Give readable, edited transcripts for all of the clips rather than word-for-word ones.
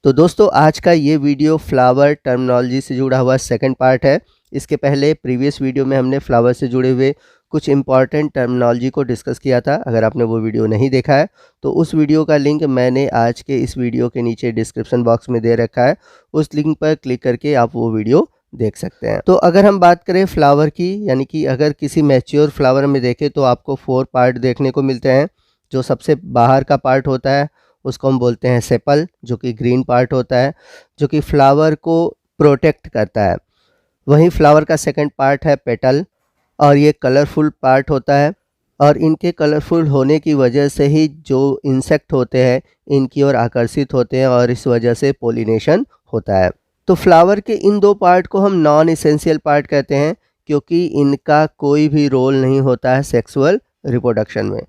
तो दोस्तों आज का ये वीडियो फ्लावर टर्मिनोलॉजी से जुड़ा हुआ सेकंड पार्ट है। इसके पहले प्रीवियस वीडियो में हमने फ्लावर से जुड़े हुए कुछ इंपॉर्टेंट टर्मिनोलॉजी को डिस्कस किया था। अगर आपने वो वीडियो नहीं देखा है तो उस वीडियो का लिंक मैंने आज के इस वीडियो के नीचे डिस्क्रिप्शन बॉक्स में दे रखा है। उस लिंक पर क्लिक करके आप वो वीडियो देख सकते हैं। तो अगर हम बात करें फ्लावर की, यानी कि अगर किसी मैच्योर फ्लावर में देखें तो आपको 4 पार्ट देखने को मिलते हैं। जो सबसे बाहर का पार्ट होता है उसको हम बोलते हैं सेपल, जो कि ग्रीन पार्ट होता है, जो कि फ्लावर को प्रोटेक्ट करता है। वहीं फ्लावर का सेकंड पार्ट है पेटल, और ये कलरफुल पार्ट होता है, और इनके कलरफुल होने की वजह से ही जो इंसेक्ट होते हैं इनकी ओर आकर्षित होते हैं और इस वजह से पोलिनेशन होता है। तो फ्लावर के इन दो पार्ट को हम नॉन इसेंशियल पार्ट कहते हैं, क्योंकि इनका कोई भी रोल नहीं होता है सेक्सुअल रिप्रोडक्शन में।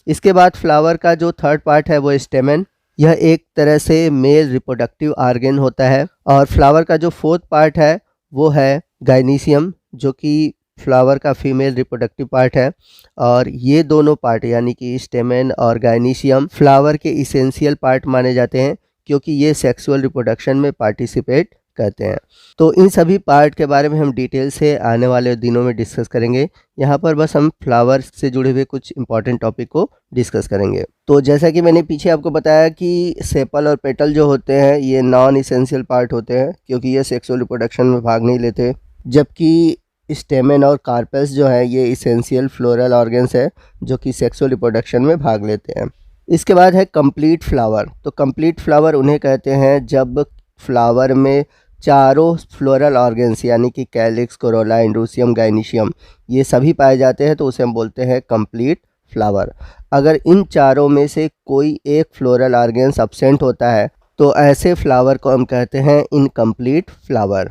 इसके बाद फ्लावर का जो थर्ड पार्ट है वो स्टेमन, यह एक तरह से मेल रिप्रोडक्टिव ऑर्गन होता है। और फ्लावर का जो फोर्थ पार्ट है वो है गाइनीशियम, जो कि फ्लावर का फीमेल रिप्रोडक्टिव पार्ट है। और ये दोनों पार्ट यानी कि स्टेमन और गाइनीशियम फ्लावर के इसेंशियल पार्ट माने जाते हैं, क्योंकि ये सेक्सुअल रिप्रोडक्शन में पार्टिसिपेट करते हैं। तो इन सभी पार्ट के बारे में हम डिटेल से आने वाले दिनों में डिस्कस करेंगे। यहाँ पर बस हम फ्लावर से जुड़े हुए कुछ इंपॉर्टेंट टॉपिक को डिस्कस करेंगे। तो जैसा कि मैंने पीछे आपको बताया कि सेपल और पेटल जो होते हैं ये नॉन इसेंशियल पार्ट होते हैं, क्योंकि ये सेक्सुअल रिप्रोडक्शन में भाग नहीं लेते। जबकि स्टेमन और कार्पेल्स जो है ये इसेंशियल फ्लोरल ऑर्गन्स है, जो कि सेक्सुअल रिप्रोडक्शन में भाग लेते हैं। इसके बाद है कंप्लीट फ्लावर। तो कंप्लीट फ्लावर उन्हें कहते हैं जब फ्लावर में चारों फ्लोरल ऑर्गन्स यानी कि कैलिक्स, कोरोला, इंड्रूसियम, गाइनीशियम ये सभी पाए जाते हैं, तो उसे हम बोलते हैं कंप्लीट फ्लावर। अगर इन चारों में से कोई एक फ्लोरल ऑर्गन्स अब्सेंट होता है तो ऐसे फ्लावर को हम कहते हैं इनकम्प्लीट फ्लावर।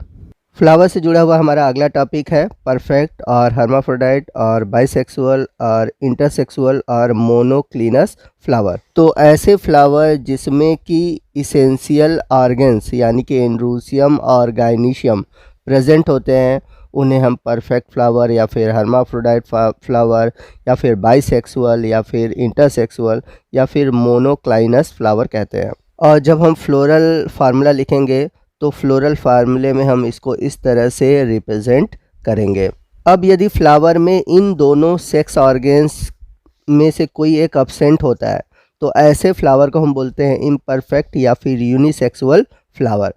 फ्लावर से जुड़ा हुआ हमारा अगला टॉपिक है परफेक्ट और हर्माफ्रोडाइट और बाइसेक्सुअल और इंटरसेक्सुअल और मोनोक्लिनस फ्लावर। तो ऐसे फ्लावर जिसमें कि इसेंशियल ऑर्गन्स यानी कि इंड्रूसियम और गाइनीशियम प्रेजेंट होते हैं उन्हें हम परफेक्ट फ्लावर या फिर हर्माफ्रोडाइट फ्लावर या फिर बाइसेक्सुअल या फिर इंटरसेक्सुअल या फिर मोनोक्लाइनस फ्लावर कहते हैं। और जब हम फ्लोरल फार्मूला लिखेंगे तो फ्लोरल फार्मूले में हम इसको इस तरह से रिप्रेजेंट करेंगे। अब यदि फ्लावर में इन दोनों सेक्स ऑर्गन्स में से कोई एक अब्सेंट होता है तो ऐसे फ्लावर को हम बोलते हैं इम्परफेक्ट या फिर यूनिसेक्सुअल फ्लावर।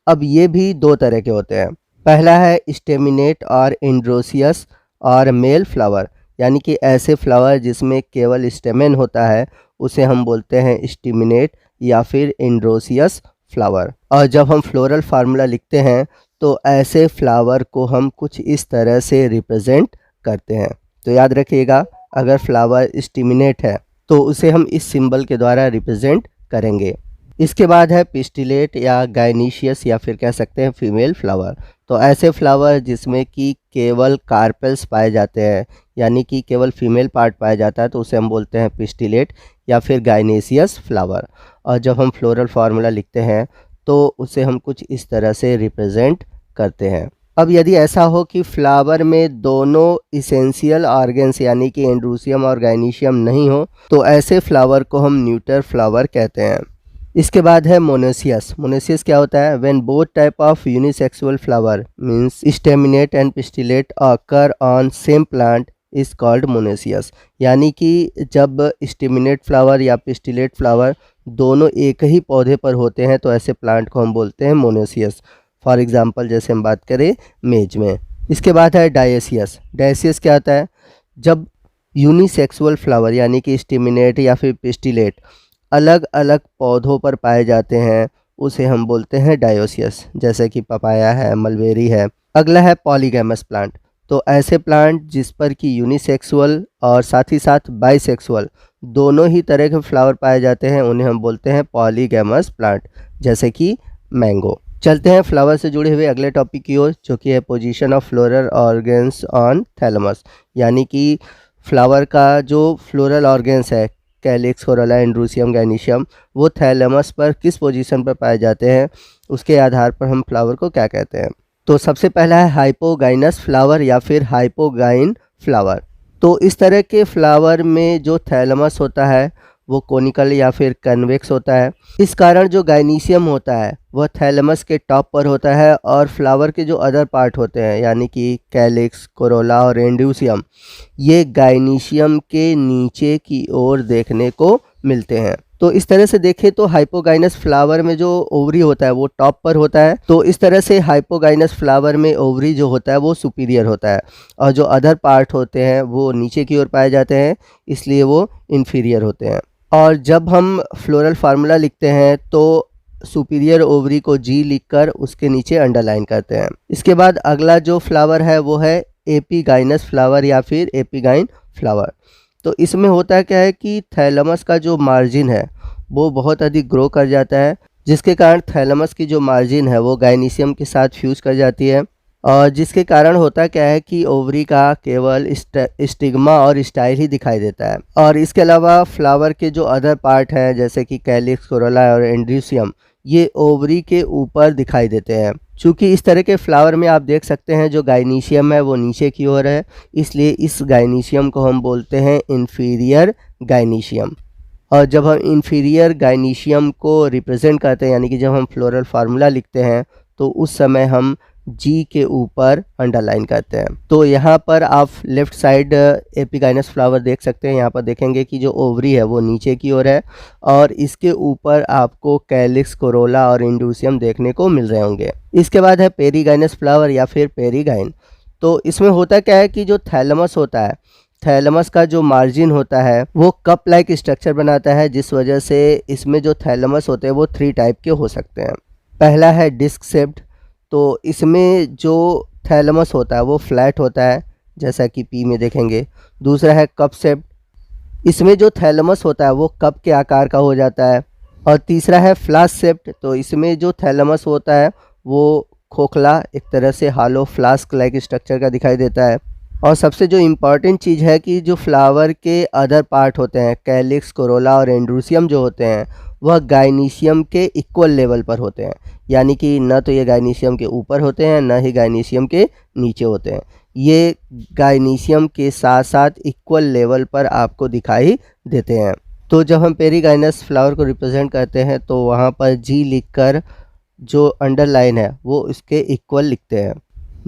अब ये भी दो तरह के होते हैं। पहला है स्टेमिनेट और एंड्रोसियस और मेल फ्लावर, यानी कि ऐसे फ्लावर जिसमें केवल स्टेमेन होता है उसे हम बोलते हैं स्टेमिनेट या फिर एंड्रोसियस फ्लावर। और जब हम फ्लोरल फार्मूला लिखते हैं तो ऐसे फ्लावर को हम कुछ इस तरह से रिप्रेजेंट करते हैं। तो याद रखिएगा, अगर फ्लावर स्टिमिनेट है तो उसे हम इस सिंबल के द्वारा रिप्रेजेंट करेंगे। इसके बाद है पिस्टिलेट या गाइनीशियस या फिर कह सकते हैं फीमेल फ्लावर। तो ऐसे फ्लावर जिसमें कि केवल कार्पेल्स पाए जाते हैं यानी कि केवल फीमेल पार्ट पाया जाता है तो उसे हम बोलते हैं पिस्टिलेट या फिर गाइनेसियस फ्लावर। और जब हम फ्लोरल फार्मूला लिखते हैं तो उसे हम कुछ इस तरह से रिप्रेजेंट करते हैं। अब यदि ऐसा हो कि फ्लावर में दोनों इसेंशियल ऑर्गन्स यानी कि एंड्रूसियम और गाइनीशियम नहीं हो तो ऐसे फ्लावर को हम न्यूटर फ्लावर कहते हैं। इसके बाद है मोनेसियस। मोनेसियस क्या होता है? When both type of unisexual flower means staminate and pistillate occur on same plant is called monoecious. यानी कि जब स्टेमिनेट फ्लावर या पिस्टिलेट फ्लावर दोनों एक ही पौधे पर होते हैं तो ऐसे प्लांट को हम बोलते हैं मोनेसियस। फॉर एग्जांपल जैसे हम बात करें मेज में। इसके बाद है डायसियस। डायसियस क्या होता है? जब यूनिसेक्सुअल फ्लावर यानी कि स्टेमिनेट या फिर पिस्टिलेट अलग अलग पौधों पर पाए जाते हैं उसे हम बोलते हैं डायोसियस, जैसे कि पपाया है, मलबेरी है। अगला है पॉलीगैमस प्लांट। तो ऐसे प्लांट जिस पर कि यूनिसेक्सुअल और साथ ही साथ बाइसेक्सुअल दोनों ही तरह के फ्लावर पाए जाते हैं उन्हें हम बोलते हैं पॉलीगैमस प्लांट, जैसे कि मैंगो। चलते हैं फ्लावर से जुड़े हुए अगले टॉपिक की ओर, जो कि है position of floral organs on thalamus. यानी कि फ्लावर का जो फ्लोरल ऑर्गन्स है कैलिक्स, कोरोला, इंड्रूसियम, गाइनीशियम वो थैलेमस पर किस पोजीशन पर पाए जाते हैं उसके आधार पर हम फ्लावर को क्या कहते हैं। तो सबसे पहला है हाइपोगाइनस फ्लावर या फिर हाइपोगाइन फ्लावर। तो इस तरह के फ्लावर में जो थैलेमस होता है वो कोनिकल या फिर कन्वेक्स होता है। इस कारण जो गाइनीशियम होता है वह थैलेमस के टॉप पर होता है और फ्लावर के जो अदर पार्ट होते हैं यानी कि कैलिक्स, कोरोला और एंड्यूसियम, ये गाइनीशियम के नीचे की ओर देखने को मिलते हैं। तो इस तरह से देखें तो हाइपोगाइनस फ्लावर में जो ओवरी होता है वो टॉप पर होता है, तो इस तरह से हाइपोगाइनस फ्लावर में ओवरी जो होता है वो सुपीरियर होता है और जो अदर पार्ट होते हैं वो नीचे की ओर पाए जाते हैं, इसलिए वो इन्फीरियर होते हैं। और जब हम फ्लोरल फार्मूला लिखते हैं तो सुपीरियर ओवरी को जी लिखकर उसके नीचे अंडरलाइन करते हैं। इसके बाद अगला जो फ्लावर है वो है एपिगाइनस फ्लावर या फिर एपिगाइन फ्लावर। तो इसमें होता क्या है कि थैलेमस का जो मार्जिन है वो बहुत अधिक ग्रो कर जाता है, जिसके कारण थैलेमस की जो मार्जिन है वो गाइनीशियम के साथ फ्यूज कर जाती है और जिसके कारण होता क्या है कि ओवरी का केवल स्टिग्मा और स्टाइल ही दिखाई देता है। और इसके अलावा फ्लावर के जो अदर पार्ट हैं जैसे कि कैलिक्स, कोरोला और एंड्यूसियम, ये ओवरी के ऊपर दिखाई देते हैं। चूँकि इस तरह के फ्लावर में आप देख सकते हैं जो गाइनीशियम है वो नीचे की ओर है, इसलिए इस गाइनीशियम को हम बोलते हैं इन्फीरियर गाइनीशियम। और जब हम इन्फीरियर गाइनीशियम को रिप्रेजेंट करते हैं यानी कि जब हम फ्लोरल फार्मूला लिखते हैं तो उस समय हम जी के ऊपर अंडरलाइन करते हैं। तो यहाँ पर आप लेफ़्ट साइड एपिगाइनस फ्लावर देख सकते हैं। यहाँ पर देखेंगे कि जो ओवरी है वो नीचे की ओर है और इसके ऊपर आपको कैलिक्स, कोरोला और एंड्यूसियम देखने को मिल रहे होंगे। इसके बाद है पेरीगाइनस फ्लावर या फिर पेरीगाइन। तो इसमें होता क्या है कि जो थैलेमस होता है, थैलेमस का जो मार्जिन होता है वो कप लाइक स्ट्रक्चर बनाता है, जिस वजह से इसमें जो थैलेमस होते हैं वो 3 टाइप के हो सकते हैं। पहला है डिस्क शेप्ड, तो इसमें जो थैलेमस होता है वो फ्लैट होता है जैसा कि पी में देखेंगे। दूसरा है कप शेप्ड, इसमें जो थैलेमस होता है वो कप के आकार का हो जाता है। और तीसरा है फ्लास्क शेप्ड, तो इसमें जो थैलेमस होता है वो खोखला, एक तरह से हालो फ्लास्क लाइक स्ट्रक्चर का दिखाई देता है। और सबसे जो इम्पॉर्टेंट चीज़ है कि जो फ्लावर के अदर पार्ट होते हैं, कैलिक्स, कोरोला और एंड्यूसियम जो होते हैं, वह गाइनीशियम के इक्वल लेवल पर होते हैं, यानी कि न तो ये गाइनीशियम के ऊपर होते हैं न ही गाइनीशियम के नीचे होते हैं। ये गाइनीशियम के साथ साथ इक्वल लेवल पर आपको दिखाई देते हैं। तो जब हम पेरीगाइनस फ्लावर को रिप्रेजेंट करते हैं तो वहाँ पर जी लिखकर जो अंडरलाइन है वो इसके इक्वल लिखते हैं।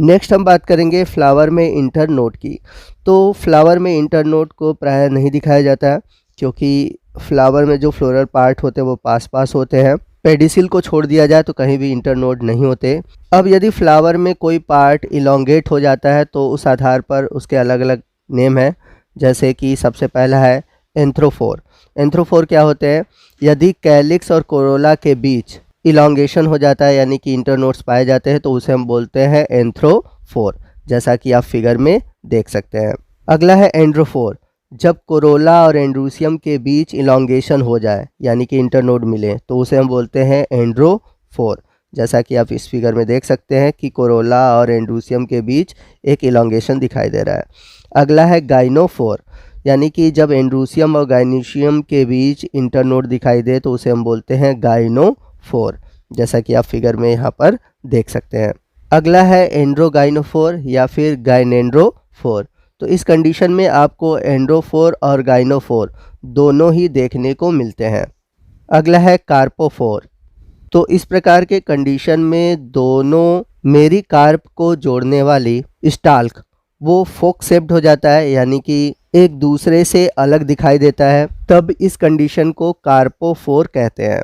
नेक्स्ट हम बात करेंगे फ्लावर में इंटरनोड की। तो फ्लावर में इंटरनोड को प्रायः नहीं दिखाया जाता है क्योंकि फ्लावर में जो फ्लोरल पार्ट होते हैं वो पास पास होते हैं। पेडिसिल को छोड़ दिया जाए तो कहीं भी इंटरनोड नहीं होते। अब यदि फ्लावर में कोई पार्ट इलोंगेट हो जाता है तो उस आधार पर उसके अलग अलग नेम है, जैसे कि सबसे पहला है एंथ्रोफोर। एंथ्रोफोर क्या होते हैं? यदि कैलिक्स और कोरोला के बीच इलोंगेशन हो जाता है यानी कि इंटरनोड्स पाए जाते हैं तो उसे हम बोलते हैं एंथ्रोफोर, जैसा कि आप फिगर में देख सकते हैं। अगला है एंड्रोफोर। जब कोरोला और एंड्यूसियम के बीच इलोंगेशन हो जाए यानी कि इंटरनोड मिले तो उसे हम बोलते हैं एंड्रोफोर, जैसा कि आप इस फिगर में देख सकते हैं कि कोरोला और एंड्यूसियम के बीच एक इलोंगेशन दिखाई दे रहा है। अगला है गाइनोफोर, यानी कि जब एंड्यूसियम और गाइनीशियम के बीच इंटरनोड दिखाई दे तो उसे हम बोलते हैं गाइनोफोर, जैसा कि आप फिगर में यहाँ पर देख सकते हैं। अगला है एंड्रोगाइनोफोर या फिर गाइनेंड्रोफोर। तो इस कंडीशन में आपको एंड्रोफोर और गाइनोफोर दोनों ही देखने को मिलते हैं। अगला है कार्पोफोर। तो इस प्रकार के कंडीशन में दोनों मेरिकार्प को जोड़ने वाली स्टाल्क वो फोक शेप्ड हो जाता है, यानी कि एक दूसरे से अलग दिखाई देता है, तब इस कंडीशन को कार्पोफोर कहते हैं।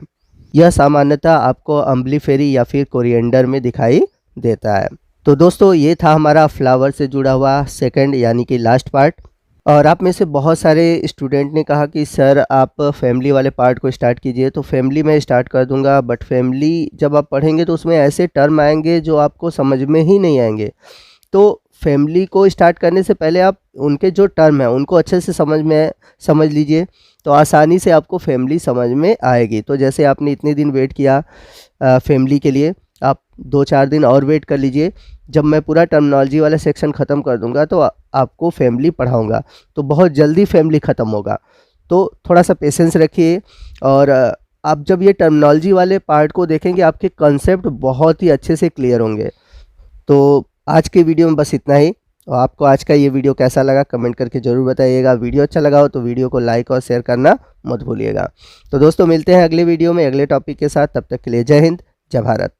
यह सामान्यतः आपको अम्बलीफेरी या फिर कोरिएंडर में दिखाई देता है। तो दोस्तों ये था हमारा फ्लावर से जुड़ा हुआ सेकंड यानी कि लास्ट पार्ट। और आप में से बहुत सारे स्टूडेंट ने कहा कि सर आप फैमिली वाले पार्ट को स्टार्ट कीजिए, तो फैमिली मैं स्टार्ट कर दूंगा, बट फैमिली जब आप पढ़ेंगे तो उसमें ऐसे टर्म आएंगे जो आपको समझ में ही नहीं आएंगे। तो फैमिली को स्टार्ट करने से पहले आप उनके जो टर्म है उनको अच्छे से समझ लीजिए, तो आसानी से आपको फैमिली समझ में आएगी। तो जैसे आपने इतने दिन वेट किया फैमिली के लिए, आप 2-4 दिन और वेट कर लीजिए। जब मैं पूरा टर्मिनोलॉजी वाला सेक्शन ख़त्म कर दूंगा तो आपको फैमिली पढ़ाऊंगा, तो बहुत जल्दी फैमिली ख़त्म होगा। तो थोड़ा सा पेशेंस रखिए और आप जब ये टर्मिनोलॉजी वाले पार्ट को देखेंगे आपके कॉन्सेप्ट बहुत ही अच्छे से क्लियर होंगे। तो आज के वीडियो में बस इतना ही तो आपको आज का ये वीडियो कैसा लगा कमेंट करके ज़रूर बताइएगा। वीडियो अच्छा लगा हो तो वीडियो को लाइक और शेयर करना मत भूलिएगा। तो दोस्तों मिलते हैं अगले वीडियो में अगले टॉपिक के साथ, तब तक के लिए जय हिंद, जय भारत।